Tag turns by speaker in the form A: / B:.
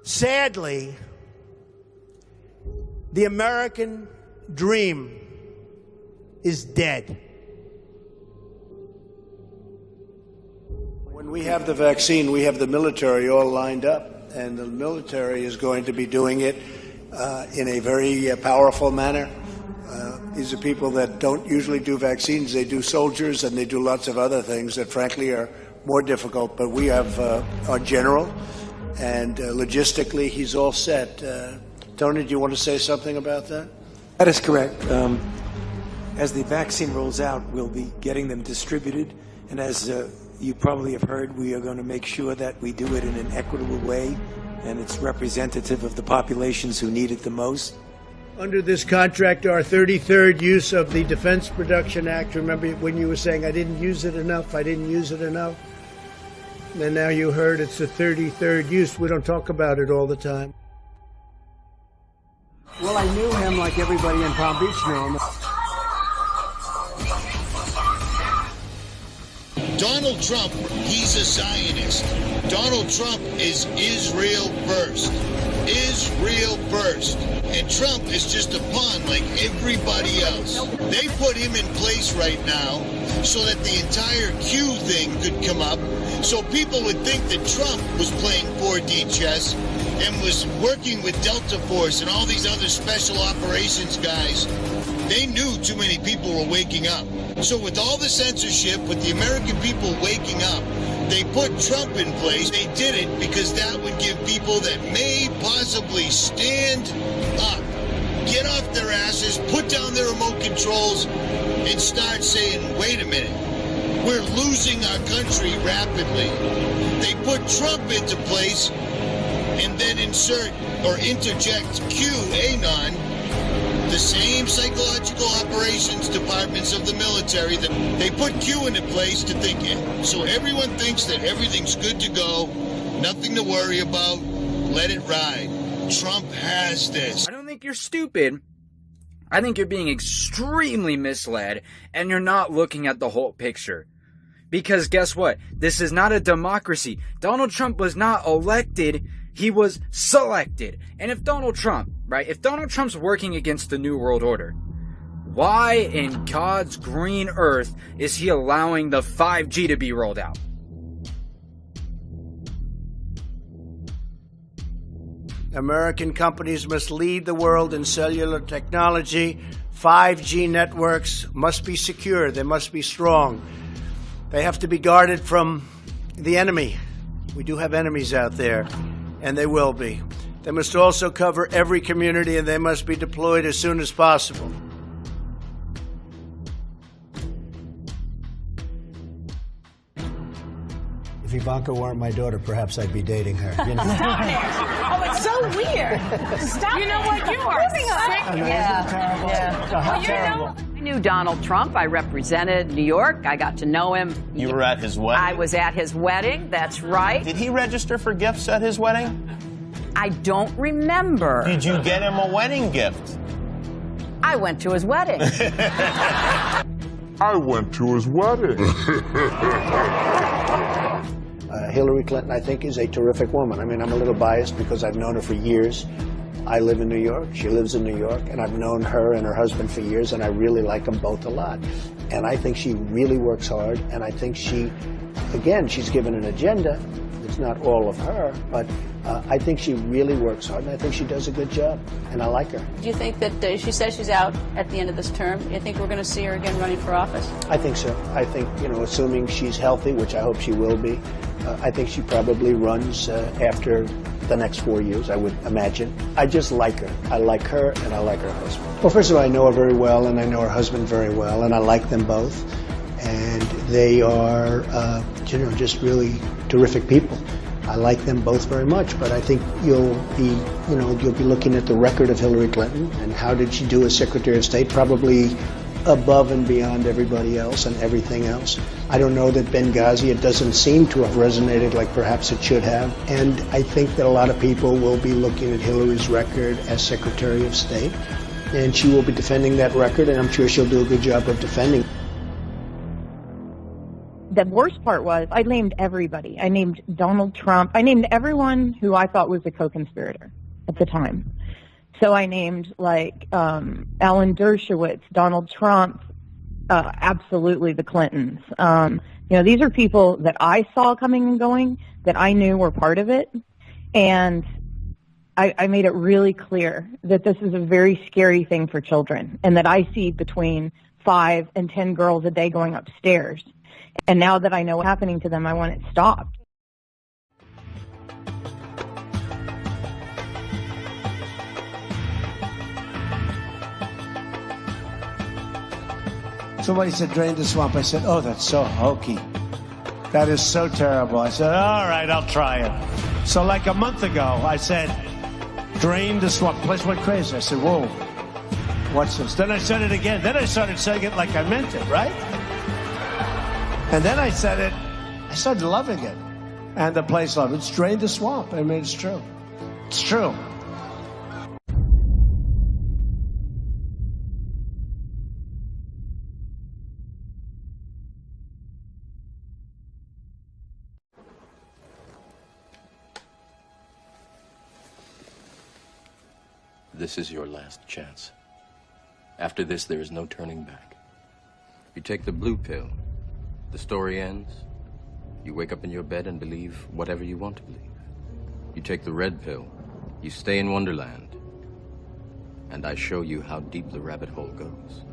A: Sadly, the American dream is dead.
B: When we have the vaccine, we have the military all lined up, and the military is going to be doing it in a very powerful manner. These are people that don't usually do vaccines. They do soldiers, and they do lots of other things that, frankly, are more difficult. But we have our general, and logistically, he's all set. Tony, do you want to say something about that?
C: That is correct. As the vaccine rolls out, we'll be getting them distributed, and as you probably have heard, we are going to make sure that we do it in an equitable way, and it's representative of the populations who need it the most.
A: Under this contract, our 33rd use of the Defense Production Act. Remember when you were saying, I didn't use it enough, And now you heard it's the 33rd use. We don't talk about it all the time.
C: Well, I knew him like everybody in Palm Beach knew him.
D: Donald Trump, he's a Zionist. Donald Trump is Israel first. Israel first. And Trump is just a pawn like everybody else. They put him in place right now so that the entire Q thing could come up, so people would think that Trump was playing 4D chess and was working with Delta Force and all these other special operations guys. They knew too many people were waking up. So with all the censorship, with the American people waking up, they put Trump in place. They did it because that would give people that may possibly stand up, get off their asses, put down their remote controls, and start saying, wait a minute, we're losing our country rapidly. They put Trump into place and then insert or interject QAnon, the same psychological operations departments of the military that they put Q into place to think it. So everyone thinks that everything's good to go, nothing to worry about, let it ride. Trump has this.
E: I don't think you're stupid. I think you're being extremely misled, and you're not looking at the whole picture. Because guess what? This is not a democracy. Donald Trump was not elected. He was selected. And if Donald Trump's working against the New World Order, why in God's green earth is he allowing the 5G to be rolled out?
A: American companies must lead the world in cellular technology. 5G networks must be secure. They must be strong. They have to be guarded from the enemy. We do have enemies out there, and they will be. They must also cover every community, and they must be deployed as soon as possible.
F: If Ivanka weren't my daughter, perhaps I'd be dating her. You know?
G: Stop it. Oh, it's so weird. Stop. You know what? You are sick.
F: Yeah.
G: Well, I knew Donald Trump. I represented New York. I got to know him.
H: You were at his wedding?
G: I was at his wedding. That's right.
H: Did he register for gifts at his wedding?
G: I don't remember.
H: Did you get him a wedding gift?
G: I went to his wedding.
I: I went to his wedding.
B: Hillary Clinton, I think, is a terrific woman. I mean, I'm a little biased because I've known her for years. I live in New York. She lives in New York. And I've known her and her husband for years, and I really like them both a lot. And I think she really works hard. And I think she's given an agenda. It's not all of her, but I think she really works hard, and I think she does a good job, and I like her.
J: Do you think that she says she's out at the end of this term? Do you think we're going to see her again running for office?
B: I think so. I think, assuming she's healthy, which I hope she will be, I think she probably runs after the next 4 years, I would imagine. I just like her. I like her, and I like her husband. Well, first of all, I know her very well, and I know her husband very well, and I like them both. And they are, just really terrific people. I like them both very much, but I think you'll be looking at the record of Hillary Clinton and how did she do as Secretary of State, probably above and beyond everybody else and everything else. I don't know that Benghazi, it doesn't seem to have resonated like perhaps it should have. And I think that a lot of people will be looking at Hillary's record as Secretary of State, and she will be defending that record, and I'm sure she'll do a good job of defending it.
I: the worst part was I named everybody. I named Donald Trump. I named everyone who I thought was a co-conspirator at the time. So I named Alan Dershowitz, Donald Trump, absolutely the Clintons. These are people that I saw coming and going, that I knew were part of it. And I made it really clear that this is a very scary thing for children, and that I see between 5 and 10 girls a day going upstairs. And now that I know what's happening to them, I want it stopped.
B: Somebody said, drain the swamp. I said, oh, that's so hokey. That is so terrible. I said, all right, I'll try it. So like a month ago, I said, drain the swamp. The place went crazy. I said, whoa, what's this? Then I said it again. Then I started saying it like I meant it, right? And then I said it, I started loving it. And the place loved it. It's drain the swamp. I mean, it's true. It's true.
K: This is your last chance. After this, there is no turning back. You take the blue pill, the story ends. You wake up in your bed and believe whatever you want to believe. You take the red pill, you stay in Wonderland, and I show you how deep the rabbit hole goes.